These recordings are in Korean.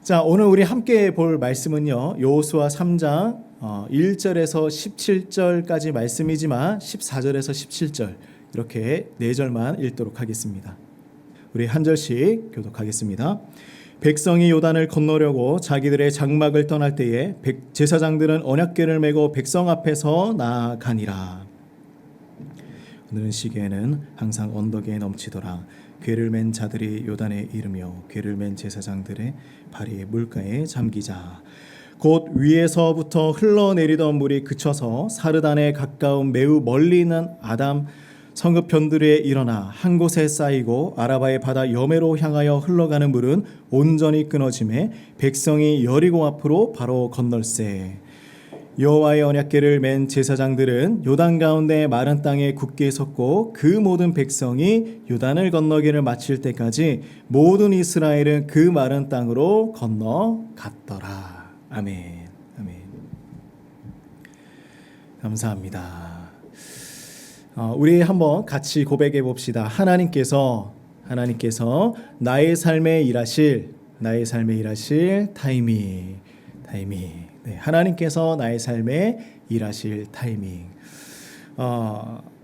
자, 오늘 우리 함께 볼 말씀은요, 여호수아 3장 1절에서 17절까지 말씀이지만 14절에서 17절 이렇게 4절만 읽도록 하겠습니다. 우리 한 절씩 교독하겠습니다. 백성이 요단을 건너려고 자기들의 장막을 떠날 때에 제사장들은 언약궤를 메고 백성 앞에서 나아가니라. 오늘은 시계는 항상 언덕에 넘치더라. 궤를 맨 자들이 요단에 이르며 궤를 맨 제사장들의 발이 물가에 잠기자. 곧 위에서부터 흘러내리던 물이 그쳐서 사르단에 가까운 매우 멀리 있는 아담 성읍편들에 일어나 한 곳에 쌓이고 아라바의 바다 여매로 향하여 흘러가는 물은 온전히 끊어짐에 백성이 여리고 앞으로 바로 건널세. 여호와의 언약궤를 맨 제사장들은 요단 가운데 마른 땅에 굳게 섰고 그 모든 백성이 요단을 건너기를 마칠 때까지 모든 이스라엘은 그 마른 땅으로 건너갔더라. 아멘. 아멘. 감사합니다. 우리 한번 같이 고백해 봅시다. 하나님께서 나의 삶에 일하실 타이밍. 네, 하나님께서 나의 삶에 일하실 타이밍.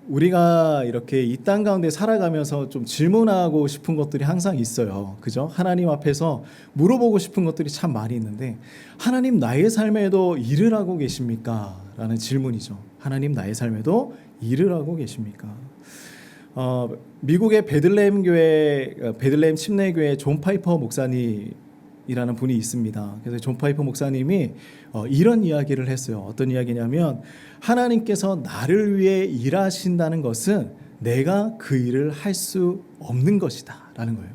우리가 이렇게 이 땅 가운데 살아가면서 좀 질문하고 싶은 것들이 항상 있어요. 그죠? 하나님 앞에서 물어보고 싶은 것들이 참 많이 있는데, 하나님 나의 삶에도 일을 하고 계십니까? 라는 질문이죠. 하나님 나의 삶에도 일을 하고 계십니까? 미국의 베들레헴 침례교회 존 파이퍼 목사님이라는 분이 있습니다. 그래서 존 파이퍼 목사님이 이런 이야기를 했어요. 어떤 이야기냐면, 하나님께서 나를 위해 일하신다는 것은 내가 그 일을 할 수 없는 것이다 라는 거예요.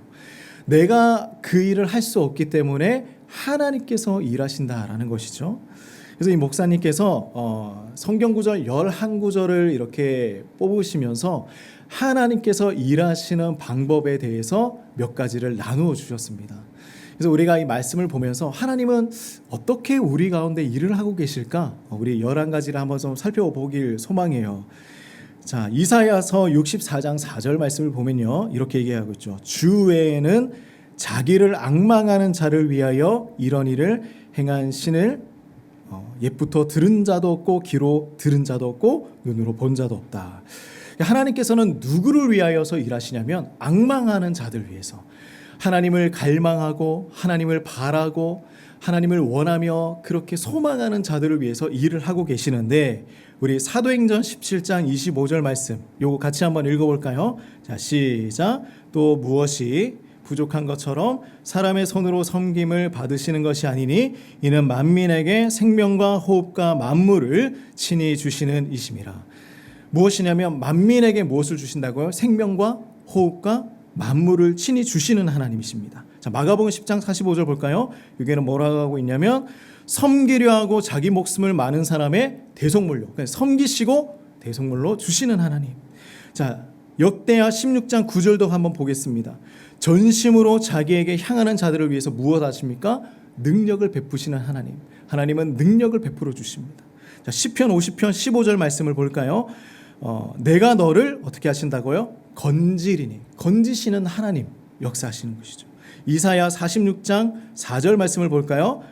내가 그 일을 할 수 없기 때문에 하나님께서 일하신다라는 것이죠. 그래서 이 목사님께서 성경구절 11구절을 이렇게 뽑으시면서 하나님께서 일하시는 방법에 대해서 몇 가지를 나누어 주셨습니다. 그래서 우리가 이 말씀을 보면서 하나님은 어떻게 우리 가운데 일을 하고 계실까? 우리 11가지를 한번 좀 살펴보길 소망해요. 자, 이사야서 64장 4절 말씀을 보면요, 이렇게 얘기하고 있죠. 주 외에는 자기를 앙망하는 자를 위하여 이런 일을 행한 신을 옛부터 들은 자도 없고 귀로 들은 자도 없고 눈으로 본 자도 없다. 하나님께서는 누구를 위하여서 일하시냐면 앙망하는 자들 위해서, 하나님을 갈망하고 하나님을 바라고 하나님을 원하며 그렇게 소망하는 자들을 위해서 일을 하고 계시는데, 우리 사도행전 17장 25절 말씀 요거 같이 한번 읽어볼까요? 자, 시작. 또 무엇이 부족한 것처럼 사람의 손으로 섬김을 받으시는 것이 아니니 이는 만민에게 생명과 호흡과 만물을 친히 주시는 이심이라. 무엇이냐면 만민에게 무엇을 주신다고요? 생명과 호흡과 만물을 친히 주시는 하나님이십니다. 자, 마가복음 10장 45절 볼까요? 여기는 뭐라고 하고 있냐면, 섬기려 하고 자기 목숨을 마는 사람의 대속물로, 그러니까 섬기시고 대속물로 주시는 하나님. 자, 역대하 16장 9절도 한번 보겠습니다. 전심으로 자기에게 향하는 자들을 위해서 무엇 하십니까? 능력을 베푸시는 하나님. 하나님은 능력을 베풀어 주십니다. 자, 시편 50편 15절 말씀을 볼까요? 내가 너를 어떻게 하신다고요? 건지리니. 건지시는 하나님 역사하시는 것이죠. 이사야 46장 4절 말씀을 볼까요?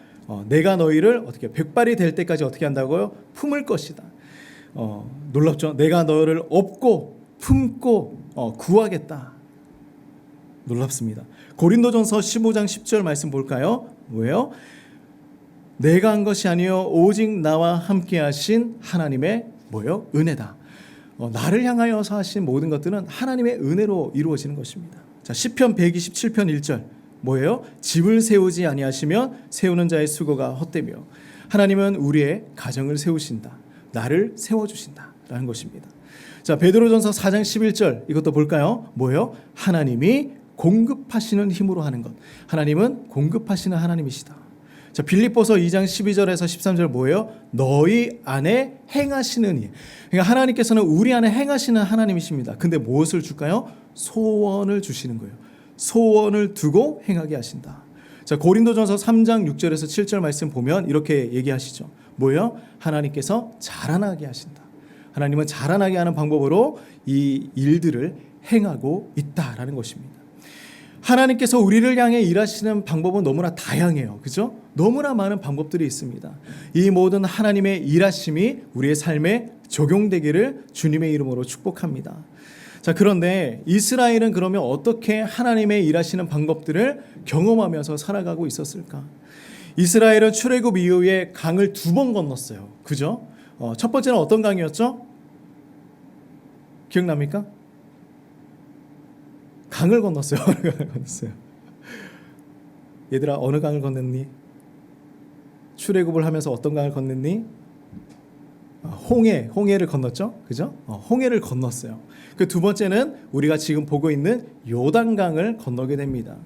내가 너희를 어떻게 백발이 될 때까지 어떻게 한다고요? 품을 것이다. 놀랍죠? 내가 너를 업고 품고 구하겠다. 놀랍습니다. 고린도전서 15장 10절 말씀 볼까요? 뭐예요? 내가 한 것이 아니요 오직 나와 함께 하신 하나님의 뭐예요? 은혜다. 나를 향하여서 하신 모든 것들은 하나님의 은혜로 이루어지는 것입니다. 자, 시편 127편 1절 뭐예요? 집을 세우지 아니하시면 세우는 자의 수고가 헛되며 하나님은 우리의 가정을 세우신다. 나를 세워주신다 라는 것입니다. 자, 베드로전서 4장 11절 이것도 볼까요? 뭐예요? 하나님이 공급하시는 힘으로 하는 것. 하나님은 공급하시는 하나님이시다. 자, 빌립보서 2장 12절에서 13절 뭐예요? 너희 안에 행하시는 일. 그러니까 하나님께서는 우리 안에 행하시는 하나님이십니다. 근데 무엇을 줄까요? 소원을 주시는 거예요. 소원을 두고 행하게 하신다. 자, 고린도전서 3장 6절에서 7절 말씀 보면 이렇게 얘기하시죠. 뭐예요? 하나님께서 자라나게 하신다. 하나님은 자라나게 하는 방법으로 이 일들을 행하고 있다라는 것입니다. 하나님께서 우리를 향해 일하시는 방법은 너무나 다양해요. 그죠? 너무나 많은 방법들이 있습니다. 이 모든 하나님의 일하심이 우리의 삶에 적용되기를 주님의 이름으로 축복합니다. 자, 그런데 이스라엘은 그러면 어떻게 하나님의 일하시는 방법들을 경험하면서 살아가고 있었을까? 이스라엘은 출애굽 이후에 강을 2번 건넜어요. 그죠? 첫 번째는 어떤 강이었죠? 기억납니까? 강을 건넜어요. 어느 강을 건넜어요? 얘들아, 어느 강을 건넜니? 출애굽을 하면서 어떤 강을 건넜니? 홍해를 건넜죠. 그죠? 홍해를 건넜어요. 그 두 번째는 우리가 지금 보고 있는 요단강을 건너게 됩니다.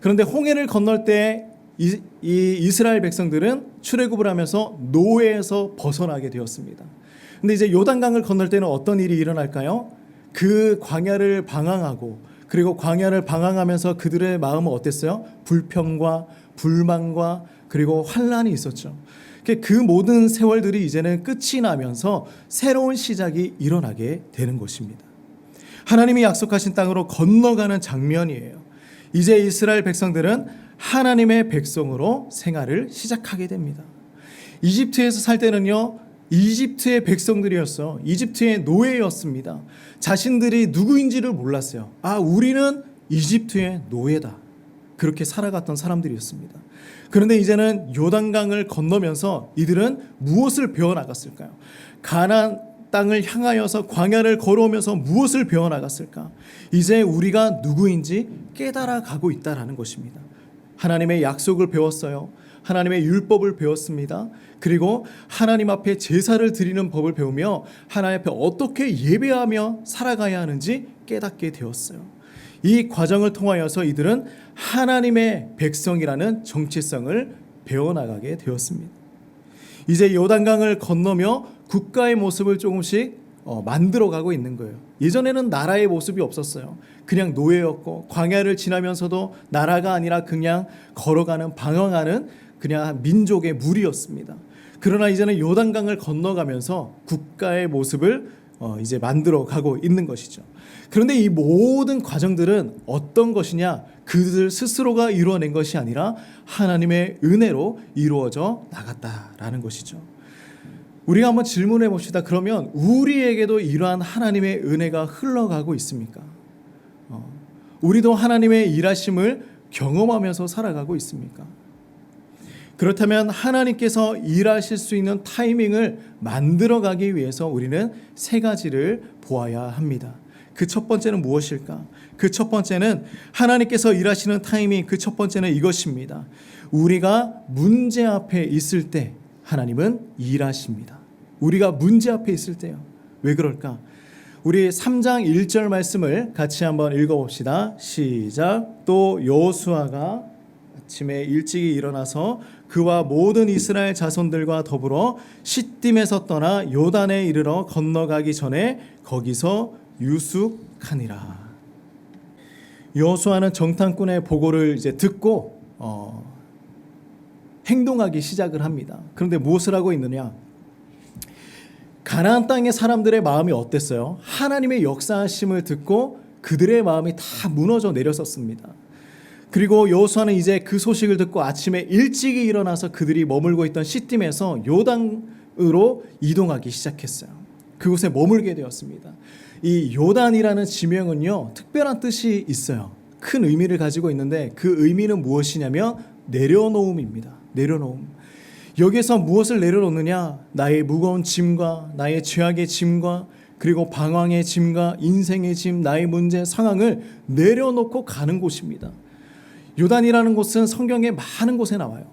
그런데 홍해를 건널 때 이 이스라엘 백성들은 출애굽을 하면서 노예에서 벗어나게 되었습니다. 근데 이제 요단강을 건널 때는 어떤 일이 일어날까요? 그 광야를 방황하고, 그리고 광야를 방황하면서 그들의 마음은 어땠어요? 불평과 불만과 그리고 환란이 있었죠. 그 모든 세월들이 이제는 끝이 나면서 새로운 시작이 일어나게 되는 것입니다. 하나님이 약속하신 땅으로 건너가는 장면이에요. 이제 이스라엘 백성들은 하나님의 백성으로 생활을 시작하게 됩니다. 이집트에서 살 때는요, 이집트의 백성들이었어. 이집트의 노예였습니다. 자신들이 누구인지를 몰랐어요. 우리는 이집트의 노예다. 그렇게 살아갔던 사람들이었습니다. 그런데 이제는 요단강을 건너면서 이들은 무엇을 배워나갔을까요? 가나안 땅을 향하여서 광야를 걸어오면서 무엇을 배워나갔을까? 이제 우리가 누구인지 깨달아가고 있다는 것입니다. 하나님의 약속을 배웠어요. 하나님의 율법을 배웠습니다. 그리고 하나님 앞에 제사를 드리는 법을 배우며 하나님 앞에 어떻게 예배하며 살아가야 하는지 깨닫게 되었어요. 이 과정을 통하여서 이들은 하나님의 백성이라는 정체성을 배워나가게 되었습니다. 이제 요단강을 건너며 국가의 모습을 조금씩 만들어가고 있는 거예요. 예전에는 나라의 모습이 없었어요. 그냥 노예였고, 광야를 지나면서도 나라가 아니라 그냥 걸어가는, 방황하는 그냥 민족의 무리였습니다. 그러나 이제는 요단강을 건너가면서 국가의 모습을 이제 만들어가고 있는 것이죠. 그런데 이 모든 과정들은 어떤 것이냐? 그들 스스로가 이루어낸 것이 아니라 하나님의 은혜로 이루어져 나갔다라는 것이죠. 우리가 한번 질문해 봅시다. 그러면 우리에게도 이러한 하나님의 은혜가 흘러가고 있습니까? 우리도 하나님의 일하심을 경험하면서 살아가고 있습니까? 그렇다면 하나님께서 일하실 수 있는 타이밍을 만들어가기 위해서 우리는 세 가지를 보아야 합니다. 그 첫 번째는 무엇일까? 그 첫 번째는 하나님께서 일하시는 타이밍, 그 첫 번째는 이것입니다. 우리가 문제 앞에 있을 때 하나님은 일하십니다. 우리가 문제 앞에 있을 때요. 왜 그럴까? 우리 3장 1절 말씀을 같이 한번 읽어봅시다. 시작. 또 여호수아가 아침에 일찍이 일어나서 그와 모든 이스라엘 자손들과 더불어 시딤에서 떠나 요단에 이르러 건너가기 전에 거기서 유숙하니라. 여호수아는 정탐꾼의 보고를 이제 듣고 행동하기 시작을 합니다. 그런데 무엇을 하고 있느냐? 가나안 땅의 사람들의 마음이 어땠어요? 하나님의 역사하심을 듣고 그들의 마음이 다 무너져 내렸었습니다. 그리고 여호수아는 이제 그 소식을 듣고 아침에 일찍이 일어나서 그들이 머물고 있던 시딤에서 요단으로 이동하기 시작했어요. 그곳에 머물게 되었습니다. 이 요단이라는 지명은요, 특별한 뜻이 있어요. 큰 의미를 가지고 있는데 그 의미는 무엇이냐면 내려놓음입니다. 내려놓음. 여기에서 무엇을 내려놓느냐? 나의 무거운 짐과 나의 죄악의 짐과 그리고 방황의 짐과 인생의 짐, 나의 문제 상황을 내려놓고 가는 곳입니다. 요단이라는 곳은 성경에 많은 곳에 나와요.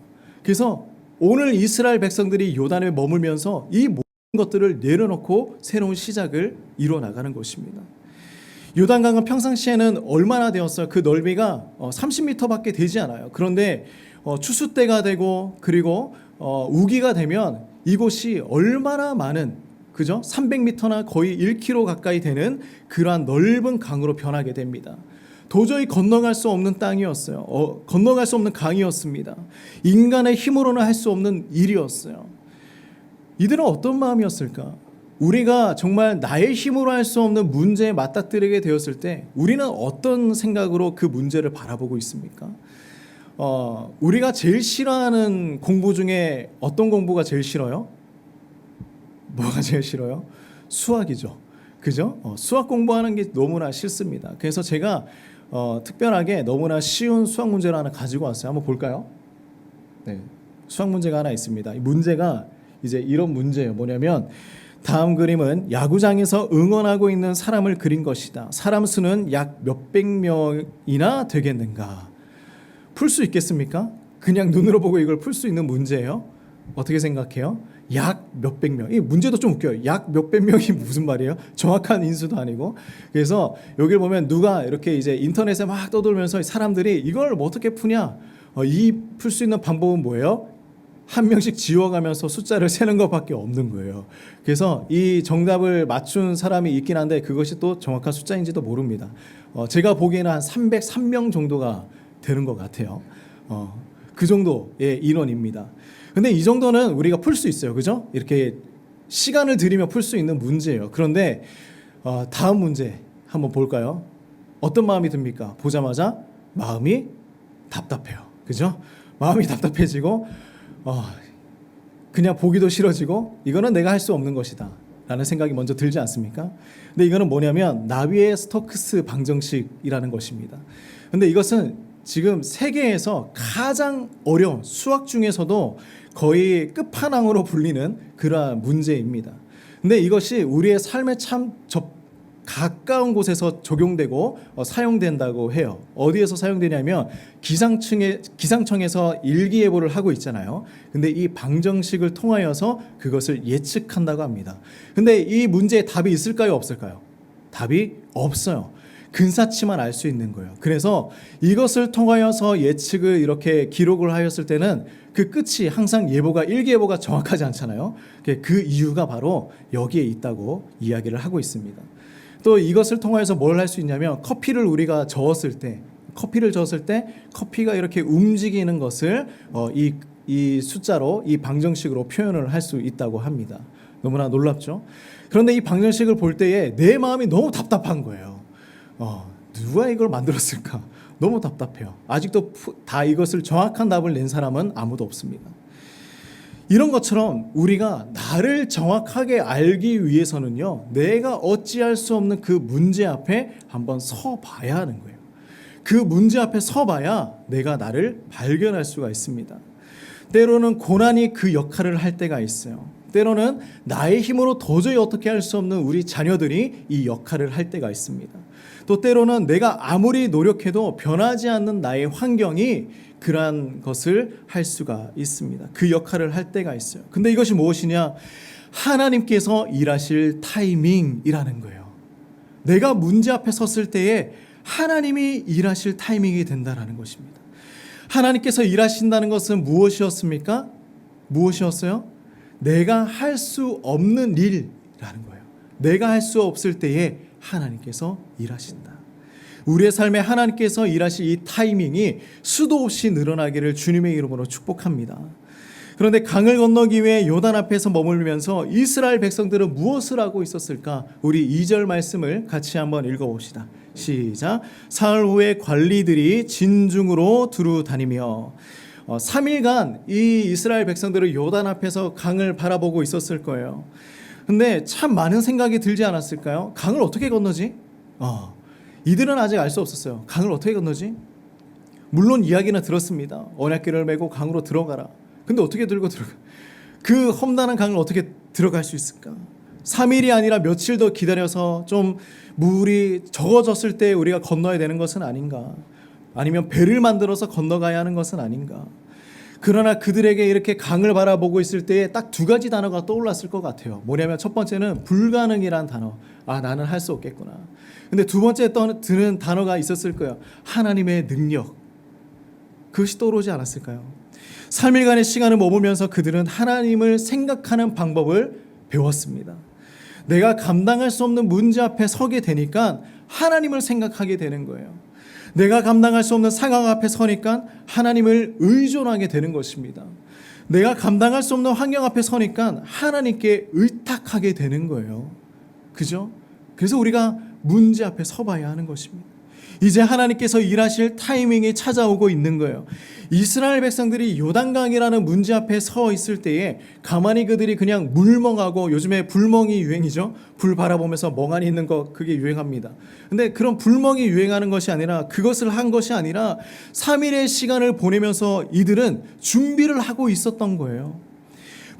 그래서 오늘 이스라엘 백성들이 요단에 머물면서 이 모든 것들을 내려놓고 새로운 시작을 이뤄나가는 것입니다. 요단강은 평상시에는 얼마나 되었어요? 그 넓이가 30m밖에 되지 않아요. 그런데 추수 때가 되고 그리고 우기가 되면 이곳이 얼마나 많은, 그죠? 300m나 거의 1km 가까이 되는 그러한 넓은 강으로 변하게 됩니다. 도저히 건너갈 수 없는 땅이었어요. 건너갈 수 없는 강이었습니다. 인간의 힘으로는 할 수 없는 일이었어요. 이들은 어떤 마음이었을까? 우리가 정말 나의 힘으로 할 수 없는 문제에 맞닥뜨리게 되었을 때 우리는 어떤 생각으로 그 문제를 바라보고 있습니까? 우리가 제일 싫어하는 공부 중에 어떤 공부가 제일 싫어요? 뭐가 제일 싫어요? 수학이죠. 그죠? 수학 공부하는 게 너무나 싫습니다. 그래서 제가 특별하게 너무나 쉬운 수학 문제를 하나 가지고 왔어요. 한번 볼까요? 네, 수학 문제가 하나 있습니다. 이 문제가 이제 이런 문제예요. 뭐냐면 다음 그림은 야구장에서 응원하고 있는 사람을 그린 것이다. 사람 수는 약 몇백 명이나 되겠는가? 풀 수 있겠습니까? 그냥 눈으로 보고 이걸 풀 수 있는 문제예요. 어떻게 생각해요? 약 몇백 명. 이 문제도 좀 웃겨요. 약 몇백 명이 무슨 말이에요? 정확한 인수도 아니고. 그래서 여기를 보면 누가 이렇게 이제 인터넷에 막 떠돌면서 사람들이 이걸 뭐 어떻게 푸냐? 이 풀 수 있는 방법은 뭐예요? 한 명씩 지워가면서 숫자를 세는 것밖에 없는 거예요. 그래서 이 정답을 맞춘 사람이 있긴 한데 그것이 또 정확한 숫자인지도 모릅니다. 제가 보기에는 한 303명 정도가 되는 것 같아요. 그 정도의 인원입니다. 근데 이 정도는 우리가 풀 수 있어요. 그죠? 이렇게 시간을 들이며 풀 수 있는 문제예요. 그런데 다음 문제 한번 볼까요? 어떤 마음이 듭니까? 보자마자 마음이 답답해요. 그죠? 마음이 답답해지고 그냥 보기도 싫어지고 이거는 내가 할 수 없는 것이다 라는 생각이 먼저 들지 않습니까? 근데 이거는 뭐냐면 나비의 스토크스 방정식이라는 것입니다. 근데 이것은 지금 세계에서 가장 어려운 수학 중에서도 거의 끝판왕으로 불리는 그러한 문제입니다. 근데 이것이 우리의 삶에 참 가까운 곳에서 적용되고 사용된다고 해요. 어디에서 사용되냐면 기상청에서 일기예보를 하고 있잖아요. 근데 이 방정식을 통하여서 그것을 예측한다고 합니다. 근데 이 문제에 답이 있을까요? 없을까요? 답이 없어요. 근사치만 알 수 있는 거예요. 그래서 이것을 통하여서 예측을 이렇게 기록을 하였을 때는 그 끝이 항상 일기예보가 정확하지 않잖아요. 그 이유가 바로 여기에 있다고 이야기를 하고 있습니다. 또 이것을 통해서 뭘 할 수 있냐면 커피를 저었을 때 커피가 이렇게 움직이는 것을 이 숫자로 이 방정식으로 표현을 할 수 있다고 합니다. 너무나 놀랍죠? 그런데 이 방정식을 볼 때에 내 마음이 너무 답답한 거예요. 누가 이걸 만들었을까? 너무 답답해요. 아직도 다 이것을 정확한 답을 낸 사람은 아무도 없습니다. 이런 것처럼 우리가 나를 정확하게 알기 위해서는요, 내가 어찌할 수 없는 그 문제 앞에 한번 서봐야 하는 거예요. 그 문제 앞에 서봐야 내가 나를 발견할 수가 있습니다. 때로는 고난이 그 역할을 할 때가 있어요. 때로는 나의 힘으로 도저히 어떻게 할 수 없는 우리 자녀들이 이 역할을 할 때가 있습니다. 또 때로는 내가 아무리 노력해도 변하지 않는 나의 환경이 그러한 것을 할 수가 있습니다. 그 역할을 할 때가 있어요. 근데 이것이 무엇이냐? 하나님께서 일하실 타이밍이라는 거예요. 내가 문제 앞에 섰을 때에 하나님이 일하실 타이밍이 된다라는 것입니다. 하나님께서 일하신다는 것은 무엇이었습니까? 무엇이었어요? 내가 할 수 없는 일이라는 거예요. 내가 할 수 없을 때에 하나님께서 일하신다. 우리의 삶에 하나님께서 일하실 이 타이밍이 수도 없이 늘어나기를 주님의 이름으로 축복합니다. 그런데 강을 건너기 위해 요단 앞에서 머물면서 이스라엘 백성들은 무엇을 하고 있었을까? 우리 2절 말씀을 같이 한번 읽어봅시다. 시작. 사흘 후에 관리들이 진중으로 두루 다니며 3일간 이 이스라엘 백성들은 요단 앞에서 강을 바라보고 있었을 거예요. 근데 참 많은 생각이 들지 않았을까요? 강을 어떻게 건너지? 이들은 아직 알 수 없었어요. 강을 어떻게 건너지? 물론 이야기는 들었습니다. 언약궤를 메고 강으로 들어가라. 근데 어떻게 들고 들어가? 그 험난한 강을 어떻게 들어갈 수 있을까? 3일이 아니라 며칠 더 기다려서 좀 물이 적어졌을 때 우리가 건너야 되는 것은 아닌가? 아니면 배를 만들어서 건너가야 하는 것은 아닌가? 그러나 그들에게 이렇게 강을 바라보고 있을 때에 딱 두 가지 단어가 떠올랐을 것 같아요. 뭐냐면 첫 번째는 불가능이란 단어. 나는 할 수 없겠구나. 근데 두 번째 드는 단어가 있었을 거예요. 하나님의 능력. 그것이 떠오르지 않았을까요? 3일간의 시간을 머물면서 그들은 하나님을 생각하는 방법을 배웠습니다. 내가 감당할 수 없는 문제 앞에 서게 되니까 하나님을 생각하게 되는 거예요. 내가 감당할 수 없는 상황 앞에 서니까 하나님을 의존하게 되는 것입니다. 내가 감당할 수 없는 환경 앞에 서니까 하나님께 의탁하게 되는 거예요. 그죠? 그래서 우리가 문제 앞에 서봐야 하는 것입니다. 이제 하나님께서 일하실 타이밍이 찾아오고 있는 거예요. 이스라엘 백성들이 요단강이라는 문제 앞에 서 있을 때에 가만히 그들이 그냥 물멍하고, 요즘에 불멍이 유행이죠. 불 바라보면서 멍하니 있는 거, 그게 유행합니다. 근데 그런 불멍이 유행하는 것이 아니라, 그것을 한 것이 아니라 3일의 시간을 보내면서 이들은 준비를 하고 있었던 거예요.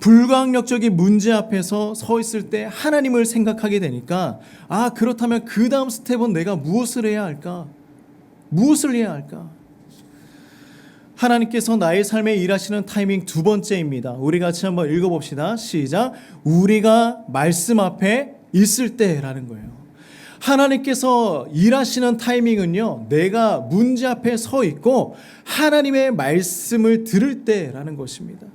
불가항력적인 문제 앞에서 서 있을 때 하나님을 생각하게 되니까, 그렇다면 그 다음 스텝은 내가 무엇을 해야 할까? 무엇을 해야 할까? 하나님께서 나의 삶에 일하시는 타이밍 두 번째입니다. 우리 같이 한번 읽어봅시다. 시작. 우리가 말씀 앞에 있을 때라는 거예요. 하나님께서 일하시는 타이밍은요, 내가 문제 앞에 서 있고 하나님의 말씀을 들을 때라는 것입니다.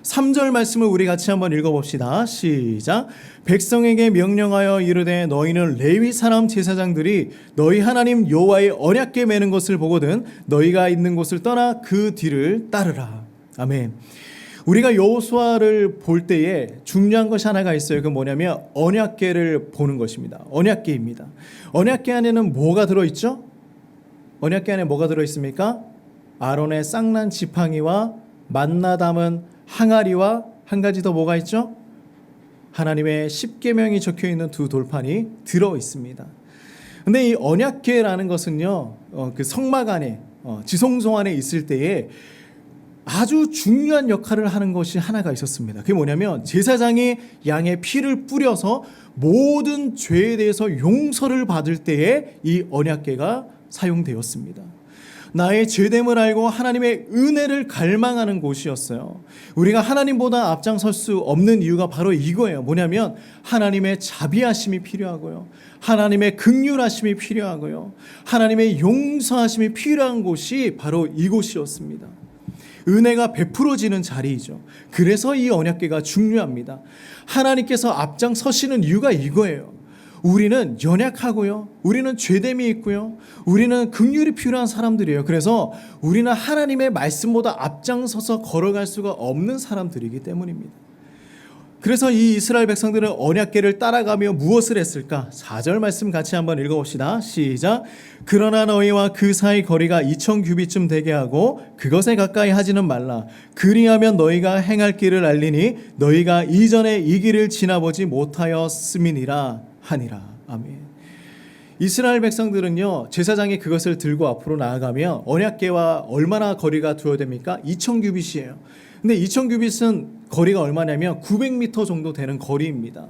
3절 말씀을 우리 같이 한번 읽어봅시다. 시작. 백성에게 명령하여 이르되 너희는 레위 사람 제사장들이 너희 하나님 여호와의 언약궤 매는 것을 보거든 너희가 있는 곳을 떠나 그 뒤를 따르라. 아멘. 우리가 여호수아를 볼 때에 중요한 것이 하나가 있어요. 그 뭐냐면 언약궤를 보는 것입니다. 언약궤입니다. 언약궤 안에는 뭐가 들어있죠? 언약궤 안에 뭐가 들어있습니까? 아론의 쌍난 지팡이와 만나 담은 항아리와 한 가지 더 뭐가 있죠? 하나님의 십계명이 적혀있는 두 돌판이 들어있습니다. 근데 이 언약궤라는 것은요, 그 성막 안에, 지성소 안에 있을 때에 아주 중요한 역할을 하는 것이 하나가 있었습니다. 그게 뭐냐면 제사장이 양의 피를 뿌려서 모든 죄에 대해서 용서를 받을 때에 이 언약궤가 사용되었습니다. 나의 죄됨을 알고 하나님의 은혜를 갈망하는 곳이었어요. 우리가 하나님보다 앞장설 수 없는 이유가 바로 이거예요. 뭐냐면 하나님의 자비하심이 필요하고요, 하나님의 긍휼하심이 필요하고요, 하나님의 용서하심이 필요한 곳이 바로 이곳이었습니다. 은혜가 베풀어지는 자리이죠. 그래서 이 언약궤가 중요합니다. 하나님께서 앞장서시는 이유가 이거예요. 우리는 연약하고요, 우리는 죄됨이 있고요, 우리는 긍휼이 필요한 사람들이에요. 그래서 우리는 하나님의 말씀보다 앞장서서 걸어갈 수가 없는 사람들이기 때문입니다. 그래서 이 이스라엘 백성들은 언약궤를 따라가며 무엇을 했을까? 4절 말씀 같이 한번 읽어봅시다. 시작. 그러나 너희와 그 사이 거리가 2000규빗쯤 되게 하고 그것에 가까이 하지는 말라. 그리하면 너희가 행할 길을 알리니 너희가 이전에 이 길을 지나보지 못하였음이니라 하니라. 아멘. 이스라엘 백성들은요, 제사장이 그것을 들고 앞으로 나아가면 언약궤와 얼마나 거리가 두어야 됩니까? 2000규빗이에요. 근데 2000규빗은 거리가 얼마냐면 900m 정도 되는 거리입니다.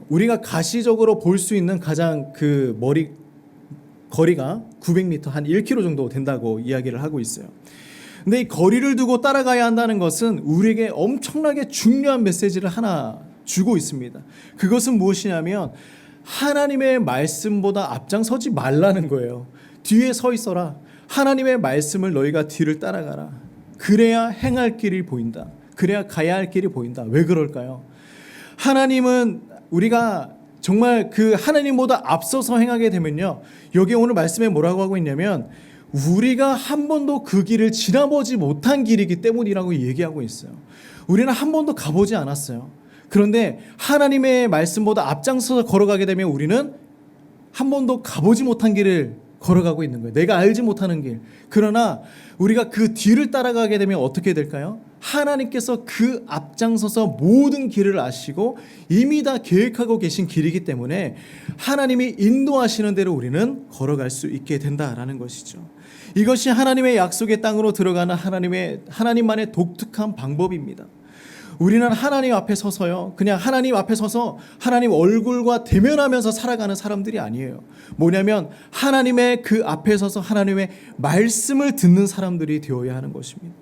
우리가 가시적으로 볼 수 있는 가장 그 거리가 900m, 한 1km 정도 된다고 이야기를 하고 있어요. 근데 이 거리를 두고 따라가야 한다는 것은 우리에게 엄청나게 중요한 메시지를 하나 주고 있습니다. 그것은 무엇이냐면 하나님의 말씀보다 앞장서지 말라는 거예요. 뒤에 서 있어라. 하나님의 말씀을 너희가 뒤를 따라가라. 그래야 행할 길이 보인다. 그래야 가야 할 길이 보인다. 왜 그럴까요? 하나님은 우리가 정말 그 하나님보다 앞서서 행하게 되면요, 여기 오늘 말씀에 뭐라고 하고 있냐면 우리가 한 번도 그 길을 지나보지 못한 길이기 때문이라고 얘기하고 있어요. 우리는 한 번도 가보지 않았어요. 그런데 하나님의 말씀보다 앞장서서 걸어가게 되면 우리는 한 번도 가보지 못한 길을 걸어가고 있는 거예요. 내가 알지 못하는 길. 그러나 우리가 그 뒤를 따라가게 되면 어떻게 될까요? 하나님께서 그 앞장서서 모든 길을 아시고 이미 다 계획하고 계신 길이기 때문에 하나님이 인도하시는 대로 우리는 걸어갈 수 있게 된다라는 것이죠. 이것이 하나님의 약속의 땅으로 들어가는 하나님만의 독특한 방법입니다. 우리는 하나님 앞에 서서요, 그냥 하나님 앞에 서서 하나님 얼굴과 대면하면서 살아가는 사람들이 아니에요. 뭐냐면 하나님의 그 앞에 서서 하나님의 말씀을 듣는 사람들이 되어야 하는 것입니다.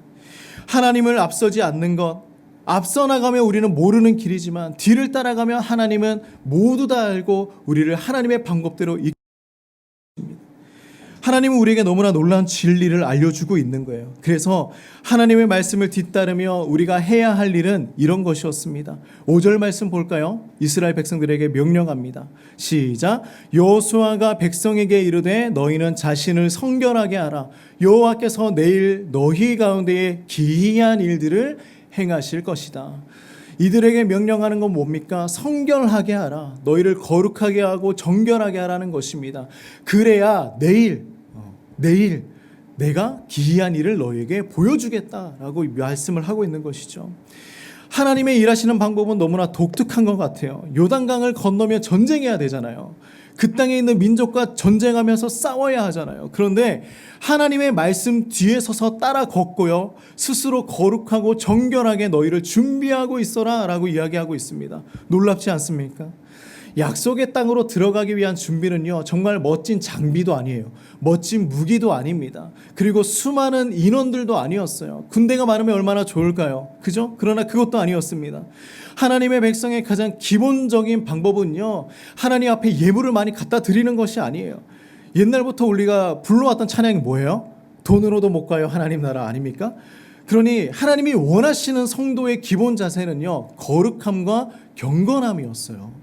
하나님을 앞서지 않는 것, 앞서 나가면 우리는 모르는 길이지만 뒤를 따라가면 하나님은 모두 다 알고 우리를 하나님의 방법대로 이끌어줍니다. 하나님은 우리에게 너무나 놀라운 진리를 알려주고 있는 거예요. 그래서 하나님의 말씀을 뒤따르며 우리가 해야 할 일은 이런 것이었습니다. 5절 말씀 볼까요? 이스라엘 백성들에게 명령합니다. 시작. 여호수아가 백성에게 이르되 너희는 자신을 성결하게 하라. 여호와께서 내일 너희 가운데에 기이한 일들을 행하실 것이다. 이들에게 명령하는 건 뭡니까? 성결하게 하라. 너희를 거룩하게 하고 정결하게 하라는 것입니다. 그래야 내일 내가 기이한 일을 너희에게 보여주겠다라고 말씀을 하고 있는 것이죠. 하나님의 일하시는 방법은 너무나 독특한 것 같아요. 요단강을 건너며 전쟁해야 되잖아요. 그 땅에 있는 민족과 전쟁하면서 싸워야 하잖아요. 그런데 하나님의 말씀 뒤에 서서 따라 걷고요, 스스로 거룩하고 정결하게 너희를 준비하고 있어라 라고 이야기하고 있습니다. 놀랍지 않습니까? 약속의 땅으로 들어가기 위한 준비는요, 정말 멋진 장비도 아니에요. 멋진 무기도 아닙니다. 그리고 수많은 인원들도 아니었어요. 군대가 많으면 얼마나 좋을까요? 그죠? 그러나 그것도 아니었습니다. 하나님의 백성의 가장 기본적인 방법은요, 하나님 앞에 예물을 많이 갖다 드리는 것이 아니에요. 옛날부터 우리가 불러왔던 찬양이 뭐예요? 돈으로도 못 가요 하나님 나라 아닙니까? 그러니 하나님이 원하시는 성도의 기본 자세는요, 거룩함과 경건함이었어요.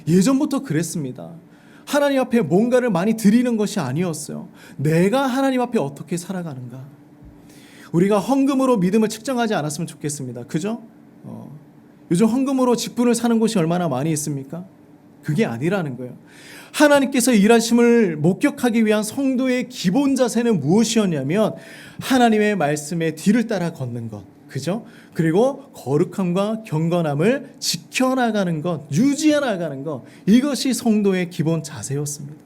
예전부터 그랬습니다. 하나님 앞에 뭔가를 많이 드리는 것이 아니었어요. 내가 하나님 앞에 어떻게 살아가는가. 우리가 헌금으로 믿음을 측정하지 않았으면 좋겠습니다. 그죠? 요즘 헌금으로 직분을 사는 곳이 얼마나 많이 있습니까? 그게 아니라는 거예요. 하나님께서 일하심을 목격하기 위한 성도의 기본 자세는 무엇이었냐면 하나님의 말씀에 뒤를 따라 걷는 것. 그죠? 그리고 거룩함과 경건함을 지켜나가는 것, 유지해나가는 것, 이것이 성도의 기본 자세였습니다.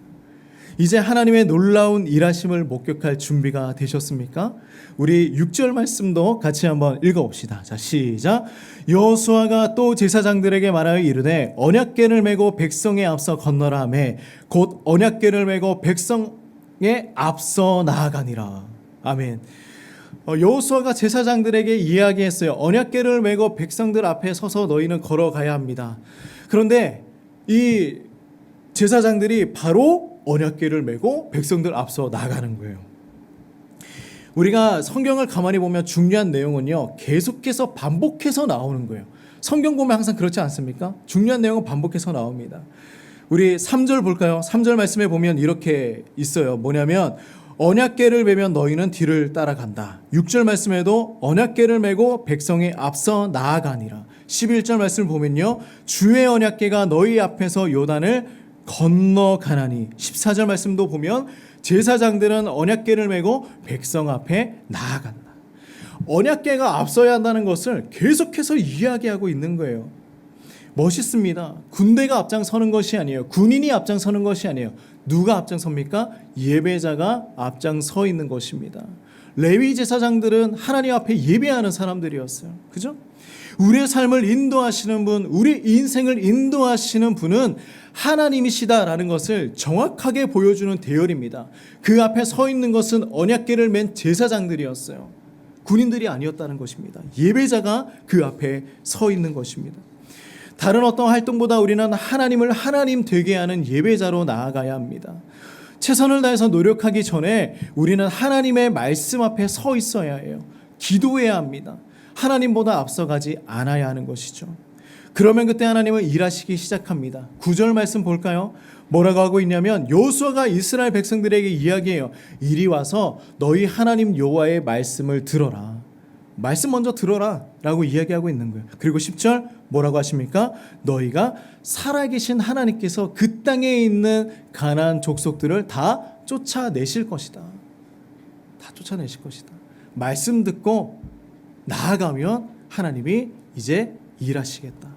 이제 하나님의 놀라운 일하심을 목격할 준비가 되셨습니까? 우리 6절 말씀도 같이 한번 읽어봅시다. 자, 시작. 여호수아가 또 제사장들에게 말하여 이르되 언약궤를 메고 백성에 앞서 건너라 하매 곧 언약궤를 메고 백성에 앞서 나아가니라. 아멘. 여호수아가 제사장들에게 이야기했어요. 언약궤를 메고 백성들 앞에 서서 너희는 걸어가야 합니다. 그런데 이 제사장들이 바로 언약궤를 메고 백성들 앞서 나가는 거예요. 우리가 성경을 가만히 보면 중요한 내용은요, 계속해서 반복해서 나오는 거예요. 성경 보면 항상 그렇지 않습니까? 중요한 내용은 반복해서 나옵니다. 우리 3절 볼까요? 3절 말씀에 보면 이렇게 있어요. 뭐냐면 언약궤를 메면 너희는 뒤를 따라간다. 6절 말씀에도 언약궤를 메고 백성의 앞서 나아가니라. 11절 말씀을 보면요, 주의 언약궤가 너희 앞에서 요단을 건너가나니. 14절 말씀도 보면 제사장들은 언약궤를 메고 백성 앞에 나아간다. 언약궤가 앞서야 한다는 것을 계속해서 이야기하고 있는 거예요. 멋있습니다. 군대가 앞장서는 것이 아니에요. 군인이 앞장서는 것이 아니에요. 누가 앞장섭니까? 예배자가 앞장서 있는 것입니다. 레위 제사장들은 하나님 앞에 예배하는 사람들이었어요. 그죠? 우리의 삶을 인도하시는 분, 우리 인생을 인도하시는 분은 하나님이시다라는 것을 정확하게 보여주는 대열입니다. 그 앞에 서 있는 것은 언약궤를 맨 제사장들이었어요. 군인들이 아니었다는 것입니다. 예배자가 그 앞에 서 있는 것입니다. 다른 어떤 활동보다 우리는 하나님을 하나님 되게 하는 예배자로 나아가야 합니다. 최선을 다해서 노력하기 전에 우리는 하나님의 말씀 앞에 서 있어야 해요. 기도해야 합니다. 하나님보다 앞서가지 않아야 하는 것이죠. 그러면 그때 하나님은 일하시기 시작합니다. 9절 말씀 볼까요? 뭐라고 하고 있냐면 여호수아가 이스라엘 백성들에게 이야기해요. 이리 와서 너희 하나님 여호와의 말씀을 들어라. 말씀 먼저 들어라 라고 이야기하고 있는 거예요. 그리고 10절 뭐라고 하십니까? 너희가 살아계신 하나님께서 그 땅에 있는 가나안 족속들을 다 쫓아내실 것이다. 다 쫓아내실 것이다. 말씀 듣고 나아가면 하나님이 이제 일하시겠다.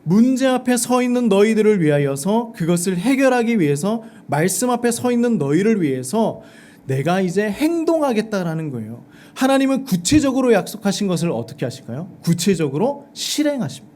문제 앞에 서 있는 너희들을 위하여서, 그것을 해결하기 위해서, 말씀 앞에 서 있는 너희를 위해서 내가 이제 행동하겠다라는 거예요. 하나님은 구체적으로 약속하신 것을 어떻게 하실까요? 구체적으로 실행하십니다.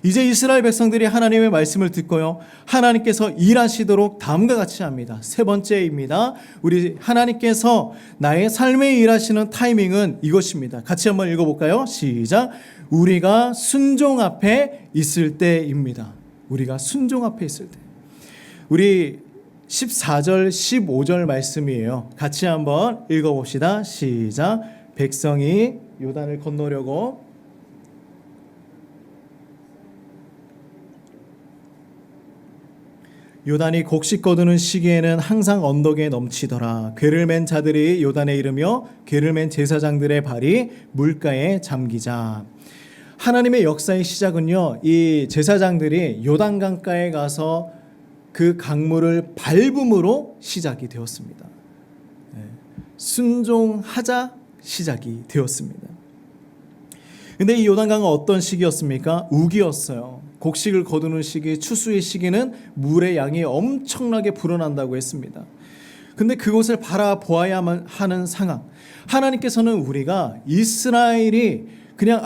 이제 이스라엘 백성들이 하나님의 말씀을 듣고요, 하나님께서 일하시도록 다음과 같이 합니다. 세 번째입니다. 우리 하나님께서 나의 삶에 일하시는 타이밍은 이것입니다. 같이 한번 읽어볼까요? 시작. 우리가 순종 앞에 있을 때입니다. 우리가 순종 앞에 있을 때. 우리 14절 15절 말씀이에요. 같이 한번 읽어봅시다. 시작. 백성이 요단을 건너려고 요단이 곡식 거두는 시기에는 항상 언덕에 넘치더라. 궤를 맨 자들이 요단에 이르며 궤를 맨 제사장들의 발이 물가에 잠기자. 하나님의 역사의 시작은요, 이 제사장들이 요단 강가에 가서 그 강물을 밟음으로 시작이 되었습니다. 순종하자 시작이 되었습니다. 근데 이 요단강은 어떤 시기였습니까? 우기였어요. 곡식을 거두는 시기, 추수의 시기는 물의 양이 엄청나게 불어난다고 했습니다. 근데 그것을 바라보아야만 하는 상황. 하나님께서는 우리가 이스라엘이 그냥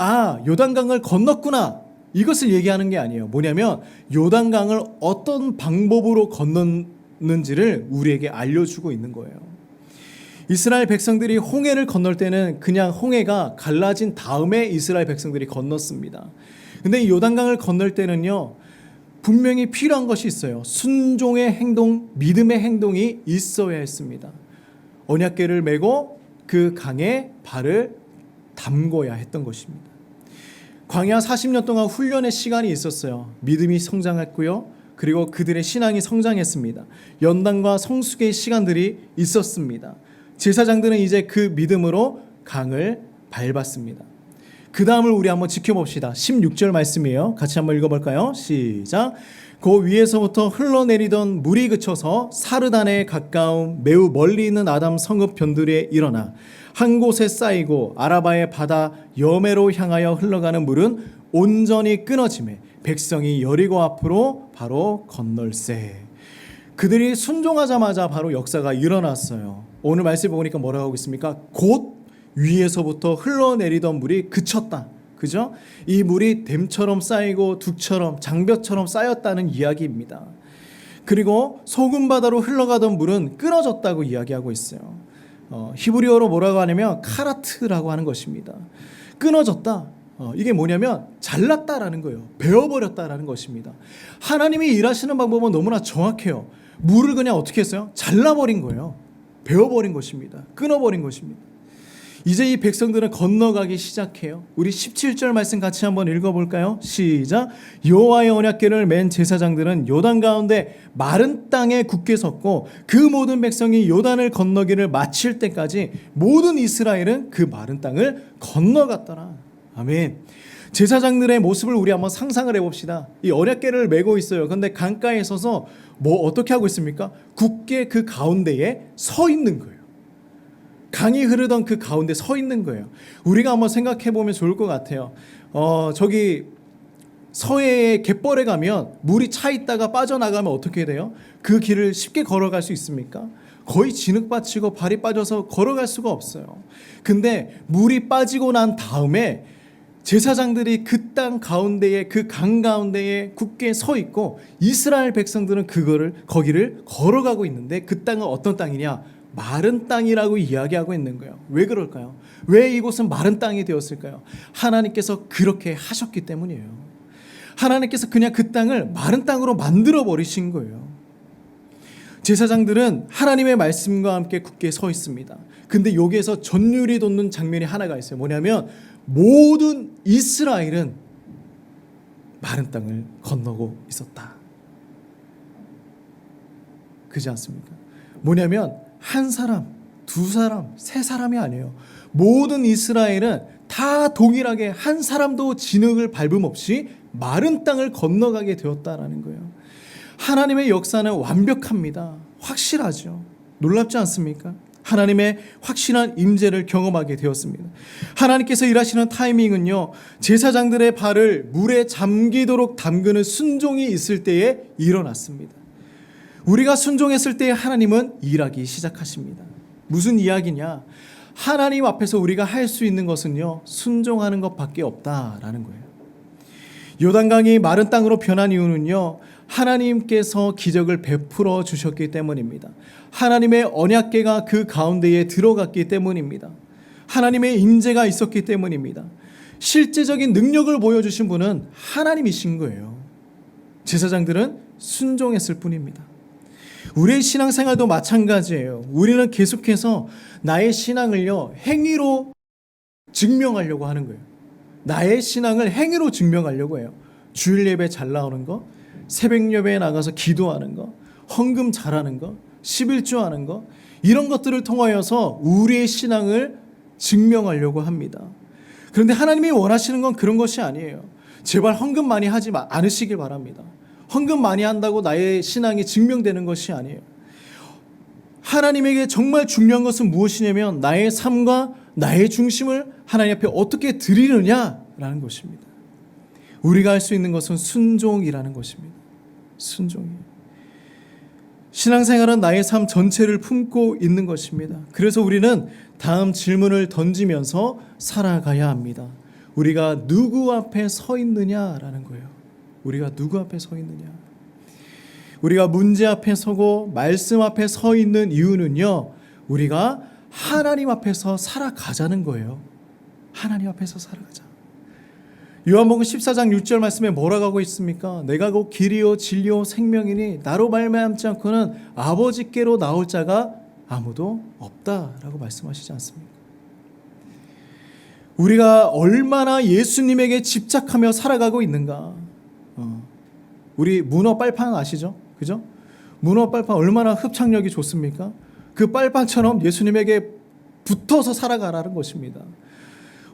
요단강을 건넜구나, 이것을 얘기하는 게 아니에요. 뭐냐면 요단강을 어떤 방법으로 건넜는지를 우리에게 알려주고 있는 거예요. 이스라엘 백성들이 홍해를 건널 때는 그냥 홍해가 갈라진 다음에 이스라엘 백성들이 건넜습니다. 근데 이 요단강을 건널 때는요, 분명히 필요한 것이 있어요. 순종의 행동, 믿음의 행동이 있어야 했습니다. 언약궤를 메고 그 강에 발을 담궈야 했던 것입니다. 광야 40년 동안 훈련의 시간이 있었어요. 믿음이 성장했고요. 그리고 그들의 신앙이 성장했습니다. 연단과 성숙의 시간들이 있었습니다. 제사장들은 이제 그 믿음으로 강을 밟았습니다. 그 다음을 우리 한번 지켜봅시다. 16절 말씀이에요. 같이 한번 읽어볼까요? 시작. 그 위에서부터 흘러내리던 물이 그쳐서 사르단에 가까운 매우 멀리 있는 아담 성읍 변두리에 일어나 한 곳에 쌓이고 아라바의 바다 여매로 향하여 흘러가는 물은 온전히 끊어지매 백성이 여리고 앞으로 바로 건널세. 그들이 순종하자마자 바로 역사가 일어났어요. 오늘 말씀 보니까 뭐라고 하고 있습니까? 곧 위에서부터 흘러내리던 물이 그쳤다. 그죠? 이 물이 댐처럼 쌓이고 둑처럼 장벽처럼 쌓였다는 이야기입니다. 그리고 소금바다로 흘러가던 물은 끊어졌다고 이야기하고 있어요. 히브리어로 뭐라고 하냐면 카라트라고 하는 것입니다. 끊어졌다. 이게 뭐냐면 잘랐다라는 거예요. 베어버렸다라는 것입니다. 하나님이 일하시는 방법은 너무나 정확해요. 물을 그냥 어떻게 했어요? 잘라버린 거예요. 베어버린 것입니다. 끊어버린 것입니다. 이제 이 백성들은 건너가기 시작해요. 우리 17절 말씀 같이 한번 읽어볼까요? 시작. 여호와의 언약궤를 맨 제사장들은 요단 가운데 마른 땅에 굳게 섰고 그 모든 백성이 요단을 건너기를 마칠 때까지 모든 이스라엘은 그 마른 땅을 건너갔더라. 아멘. 제사장들의 모습을 우리 한번 상상을 해봅시다. 이 언약궤를 메고 있어요. 그런데 강가에 서서 어떻게 하고 있습니까? 굳게 그 가운데에 서 있는 거예요. 강이 흐르던 그 가운데 서 있는 거예요. 우리가 한번 생각해 보면 좋을 것 같아요. 저기 서해에 갯벌에 가면 물이 차 있다가 빠져나가면 어떻게 돼요? 그 길을 쉽게 걸어갈 수 있습니까? 거의 진흙밭이고 발이 빠져서 걸어갈 수가 없어요. 근데 물이 빠지고 난 다음에 제사장들이 그 땅 가운데에, 그 강 가운데에 굳게 서 있고 이스라엘 백성들은 거기를 걸어가고 있는데 그 땅은 어떤 땅이냐? 마른 땅이라고 이야기하고 있는 거예요. 왜 그럴까요? 왜 이곳은 마른 땅이 되었을까요? 하나님께서 그렇게 하셨기 때문이에요. 하나님께서 그냥 그 땅을 마른 땅으로 만들어 버리신 거예요. 제사장들은 하나님의 말씀과 함께 굳게 서 있습니다. 근데 여기에서 전율이 돋는 장면이 하나가 있어요. 뭐냐면 모든 이스라엘은 마른 땅을 건너고 있었다. 그렇지 않습니까? 뭐냐면 한 사람, 두 사람, 세 사람이 아니에요. 모든 이스라엘은 다 동일하게 한 사람도 진흙을 밟음 없이 마른 땅을 건너가게 되었다라는 거예요. 하나님의 역사는 완벽합니다. 확실하죠. 놀랍지 않습니까? 하나님의 확실한 임재를 경험하게 되었습니다. 하나님께서 일하시는 타이밍은요, 제사장들의 발을 물에 잠기도록 담그는 순종이 있을 때에 일어났습니다. 우리가 순종했을 때 하나님은 일하기 시작하십니다. 무슨 이야기냐? 하나님 앞에서 우리가 할 수 있는 것은요, 순종하는 것밖에 없다라는 거예요. 요단강이 마른 땅으로 변한 이유는요, 하나님께서 기적을 베풀어 주셨기 때문입니다. 하나님의 언약궤가 그 가운데에 들어갔기 때문입니다. 하나님의 임재가 있었기 때문입니다. 실제적인 능력을 보여주신 분은 하나님이신 거예요. 제사장들은 순종했을 뿐입니다. 우리의 신앙생활도 마찬가지예요. 우리는 계속해서 나의 신앙을요, 행위로 증명하려고 하는 거예요. 나의 신앙을 행위로 증명하려고 해요. 주일 예배 잘 나오는 거, 새벽 예배에 나가서 기도하는 거, 헌금 잘하는 거, 11조 하는 거, 이런 것들을 통하여서 우리의 신앙을 증명하려고 합니다. 그런데 하나님이 원하시는 건 그런 것이 아니에요. 제발 헌금 많이 하지 않으시길 바랍니다. 헌금 많이 한다고 나의 신앙이 증명되는 것이 아니에요. 하나님에게 정말 중요한 것은 무엇이냐면 나의 삶과 나의 중심을 하나님 앞에 어떻게 드리느냐라는 것입니다. 우리가 할 수 있는 것은 순종이라는 것입니다. 순종이에요. 신앙생활은 나의 삶 전체를 품고 있는 것입니다. 그래서 우리는 다음 질문을 던지면서 살아가야 합니다. 우리가 누구 앞에 서 있느냐라는 거예요. 우리가 누구 앞에 서 있느냐. 우리가 문제 앞에 서고 말씀 앞에 서 있는 이유는요, 우리가 하나님 앞에서 살아가자는 거예요. 하나님 앞에서 살아가자. 요한복음 14장 6절 말씀에 뭐라고 하고 있습니까? 내가 곧 길이요 진리요 생명이니 나로 말미암지 않고는 아버지께로 나올 자가 아무도 없다라고 말씀하시지 않습니까? 우리가 얼마나 예수님에게 집착하며 살아가고 있는가. 우리 문어 빨판 아시죠? 그죠? 문어 빨판 얼마나 흡착력이 좋습니까? 그 빨판처럼 예수님에게 붙어서 살아가라는 것입니다.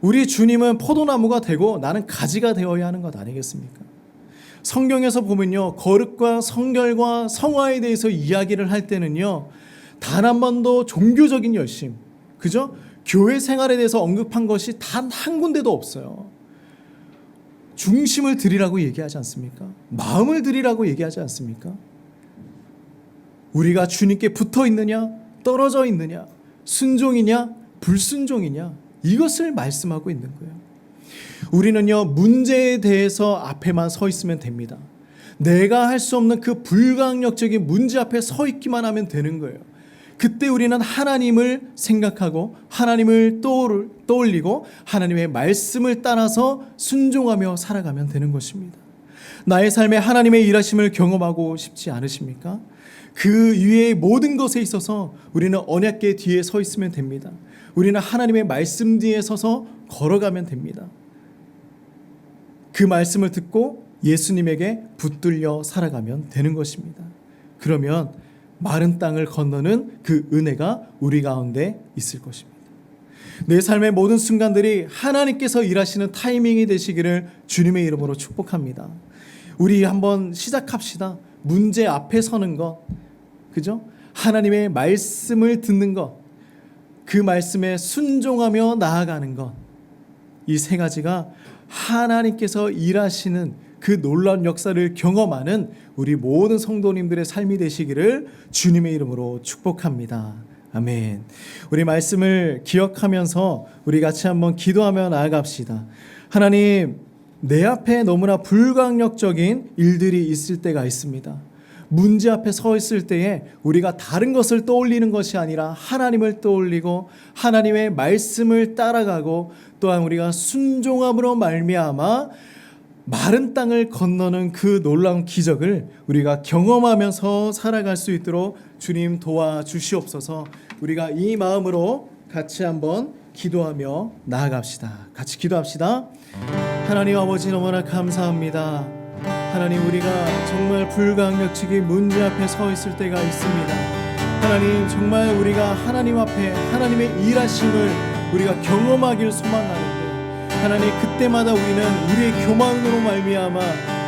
우리 주님은 포도나무가 되고 나는 가지가 되어야 하는 것 아니겠습니까? 성경에서 보면요, 거룩과 성결과 성화에 대해서 이야기를 할 때는요, 단 한 번도 종교적인 열심, 그죠? 교회 생활에 대해서 언급한 것이 단 한 군데도 없어요. 중심을 드리라고 얘기하지 않습니까? 마음을 드리라고 얘기하지 않습니까? 우리가 주님께 붙어 있느냐, 떨어져 있느냐, 순종이냐, 불순종이냐, 이것을 말씀하고 있는 거예요. 우리는요, 문제에 대해서 앞에만 서 있으면 됩니다. 내가 할 수 없는 그 불가항력적인 문제 앞에 서 있기만 하면 되는 거예요. 그때 우리는 하나님을 생각하고 하나님을 떠올리고 하나님의 말씀을 따라서 순종하며 살아가면 되는 것입니다. 나의 삶에 하나님의 일하심을 경험하고 싶지 않으십니까? 그 위에 모든 것에 있어서 우리는 언약궤 뒤에 서 있으면 됩니다. 우리는 하나님의 말씀 뒤에 서서 걸어가면 됩니다. 그 말씀을 듣고 예수님에게 붙들려 살아가면 되는 것입니다. 그러면 마른 땅을 건너는 그 은혜가 우리 가운데 있을 것입니다. 내 삶의 모든 순간들이 하나님께서 일하시는 타이밍이 되시기를 주님의 이름으로 축복합니다. 우리 한번 시작합시다. 문제 앞에 서는 것, 그죠? 하나님의 말씀을 듣는 것, 그 말씀에 순종하며 나아가는 것, 이 세 가지가 하나님께서 일하시는 그 놀라운 역사를 경험하는 우리 모든 성도님들의 삶이 되시기를 주님의 이름으로 축복합니다. 아멘. 우리 말씀을 기억하면서 우리 같이 한번 기도하며 나아갑시다. 하나님, 내 앞에 너무나 불가항력적인 일들이 있을 때가 있습니다. 문제 앞에 서 있을 때에 우리가 다른 것을 떠올리는 것이 아니라 하나님을 떠올리고 하나님의 말씀을 따라가고 또한 우리가 순종함으로 말미암아 마른 땅을 건너는 그 놀라운 기적을 우리가 경험하면서 살아갈 수 있도록 주님 도와주시옵소서. 우리가 이 마음으로 같이 한번 기도하며 나아갑시다. 같이 기도합시다. 하나님 아버지, 너무나 감사합니다. 하나님, 우리가 정말 불가항력적인 문제 앞에 서 있을 때가 있습니다. 하나님, 정말 우리가 하나님 앞에 하나님의 일하심을 우리가 경험하길 소망하는데, 하나님, 그때마다 우리는 우리의 교만으로 말미암아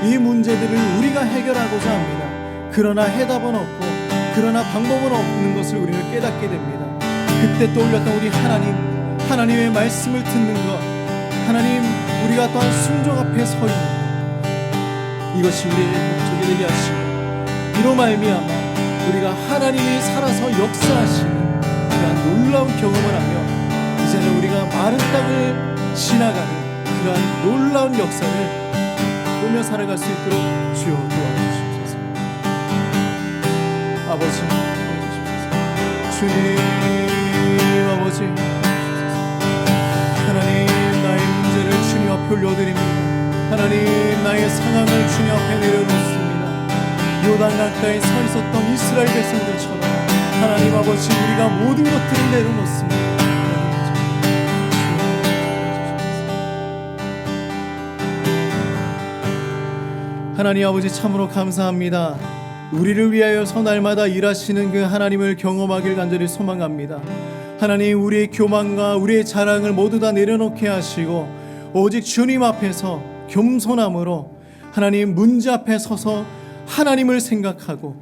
이 문제들을 우리가 해결하고자 합니다. 그러나 해답은 없고, 그러나 방법은 없는 것을 우리는 깨닫게 됩니다. 그때 떠올렸던 우리 하나님의 말씀을 듣는 것, 하나님, 우리가 또한 순종 앞에 서 있는 것, 이것이 우리의 목적이 되게 하시고, 이로 말미암아 우리가 하나님이 살아서 역사하시는 그러한 놀라운 경험을 하며 이제는 우리가 마른 땅을 지나가는 그러한 놀라운 역사를 보며 살아갈 수 있도록 주여 도와주십시오. 아버지, 도와주십시오. 주님 아버지, 하나님, 나의 문제를 주님 앞에 올려드립니다. 하나님, 나의 상황을 주님 앞에 내려놓습니다. 요단 가까이 서 있었던 이스라엘 백성들처럼 하나님 아버지 우리가 모든 것들을 내려놓습니다. 하나님 아버지 참으로 감사합니다. 우리를 위하여서 날마다 일하시는 그 하나님을 경험하길 간절히 소망합니다. 하나님, 우리의 교만과 우리의 자랑을 모두 다 내려놓게 하시고 오직 주님 앞에서 겸손함으로 하나님 문제 앞에 서서 하나님을 생각하고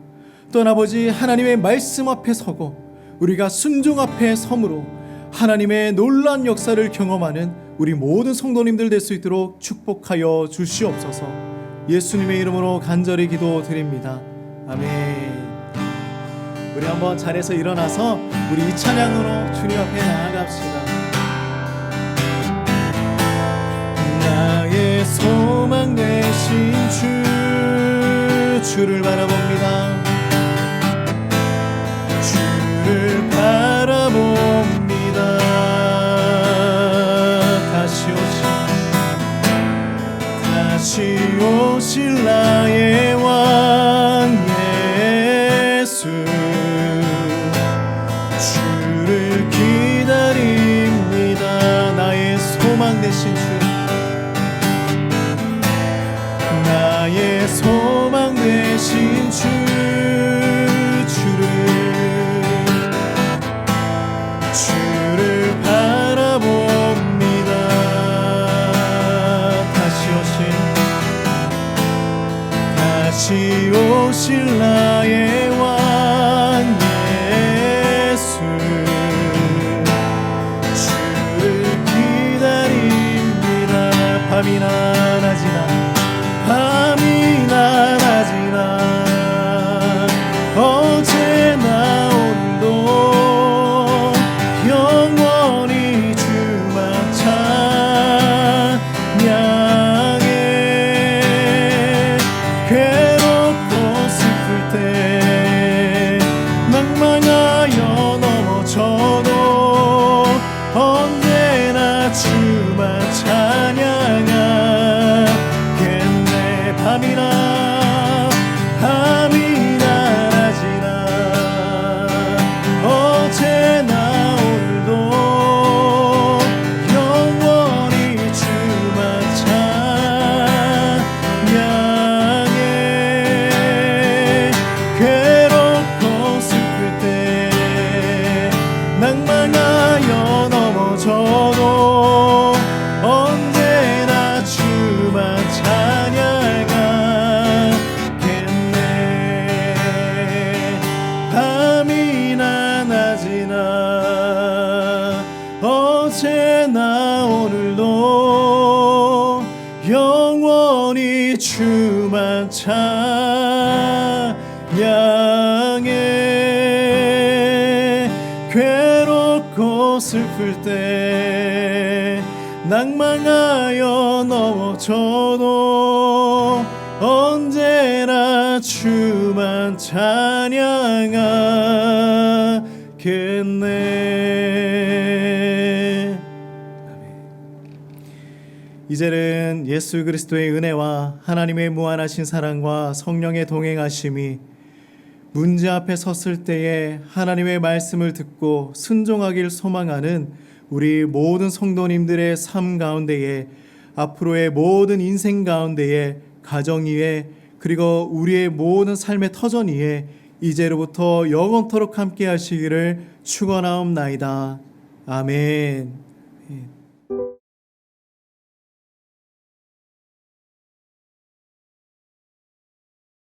또 아버지 하나님의 말씀 앞에 서고 우리가 순종 앞에 섬으로 하나님의 놀라운 역사를 경험하는 우리 모든 성도님들 될 수 있도록 축복하여 주시옵소서. 예수님의 이름으로 간절히 기도드립니다. 아멘. 우리 한번 자리에서 일어나서 우리 이 찬양으로 주님 앞에 나아갑시다. 나의 소망 되신 주를 바라봅니다. 주를 바라봅니다. 다시 오실 나의 왕 예수, 주를 기다립니다. 나의 소망 되신 주, 나의 소망 되신 주를 바라봅니다. 다시 오실 나의 왕 예수, 주를 기다립니다. 밤이나 낮이나 밤이나 낮이나 어제나 오늘도 영원히 주만 찬양해. 괴롭고 슬플 때 낭만하여 넘어져도 언제나 주만 찬양하겠네. 밤이나 낮이나 어제나 오늘도 영원히 주만 찬양해. 괴롭고 슬플 때 낭만하여 넘어져도 언제나 주만 찬양하겠네. 밤이나 낮이나 어제나 오늘도 영원히 주만 찬양해. 괴롭고 슬플 때 낭망하여 넘어져도 언제나 주만 찬양하겠네. 이제는 예수 그리스도의 은혜와 하나님의 무한하신 사랑과 성령의 동행하심이 문제 앞에 섰을 때에 하나님의 말씀을 듣고 순종하길 소망하는 우리 모든 성도님들의 삶 가운데에, 앞으로의 모든 인생 가운데에, 가정 위에, 그리고 우리의 모든 삶의 터전 위에 이제로부터 영원토록 함께 하시기를 축원하옵나이다. 아멘.